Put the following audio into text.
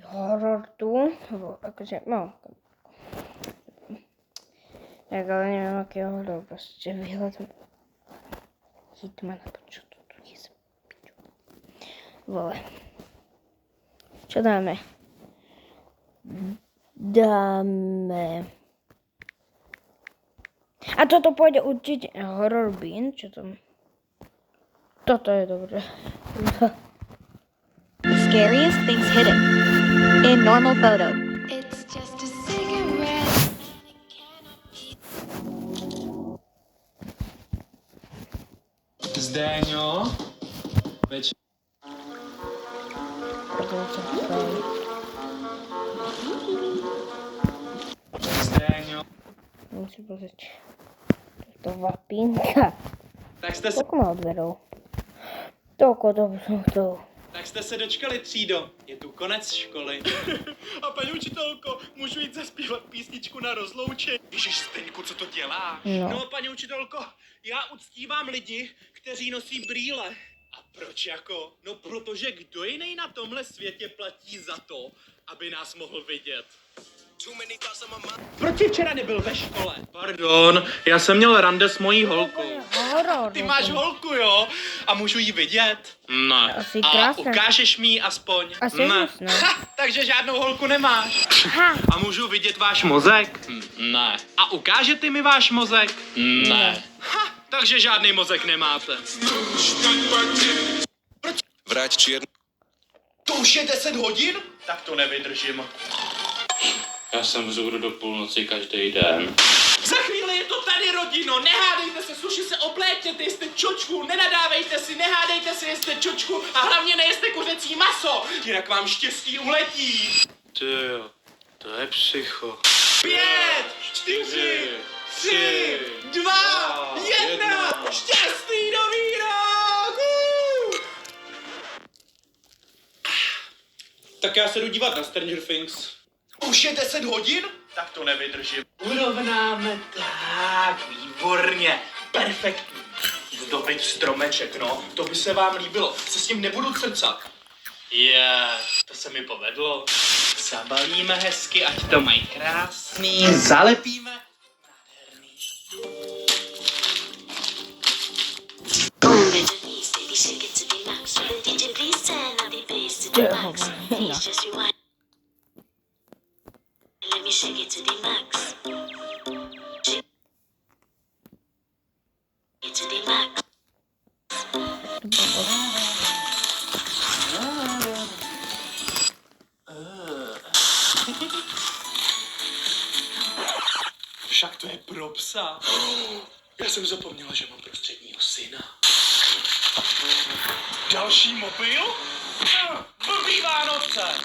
horor tu, nebo jakože, no. Tak ale nevím, jaký horor, prostě výhled Hitmana, poču, to tu je za piču. Vole. Čo dáme? Dáme. A toto půjde určitě Horror Bean, čo tam? Toto je dobré. Scariest things hidden in normal photo. It's just a cigarette. Zdeňo, večer. Zdeňo. Musím pozrieť. To vapínka. Tak jste se, Tak ma odvedou. Toko to. tak jste se dočkali, třído. Je tu konec školy. A paní učitelko, můžu jít zaspívat písničku na rozloučení? Ježiš, Zdeňku, co to děláš? No. Paní učitelko, já uctívám lidi, kteří nosí brýle. A proč jako? No protože kdo jiný na tomhle světě platí za to, aby nás mohl vidět? Proč jsi včera nebyl ve škole? Pardon, já jsem měl rande s mojí holkou. Horor. Ty máš holku, jo? A můžu ji vidět? Ne. Asi A krásné. ukážeš mi ji aspoň? Asi Ne. hustné. Ha, takže žádnou holku nemáš. Ha. A můžu vidět váš mozek? Ne. A ukážete mi váš mozek? Ne. Ha, takže žádný mozek nemáte. Vrať čierny. To už je 10 hodin? Tak to nevydržím. Já jsem vzhůru do půlnoci každý den. Za chvíli je to tady, rodino, nehádejte se, slušně se oblékněte, jste čočku, nenadávejte si, nehádejte se, jste čočku a hlavně nejeste kuřecí maso, jinak vám štěstí uletí. Tyjo, to je psycho. 5, 4, 3, 2, 1, štěstí nový rok! Tak já se jdu dívat na Stranger Things. Už je 10 hodin? Tak to nevydržím. Urovnáme tak, výborně, perfektní. Zdobit stromeček, no, to by se vám líbilo. Se s tím nebudu crcat. To se mi povedlo. Zabalíme hezky, ať to mají krásný. Zalepíme. Nádherný. Let me shake it to the max. Shake it to the max. Však to je pro psa. Já jsem zapomněla, že mám prostředního syna. Další mobil? Blbý Vánoce!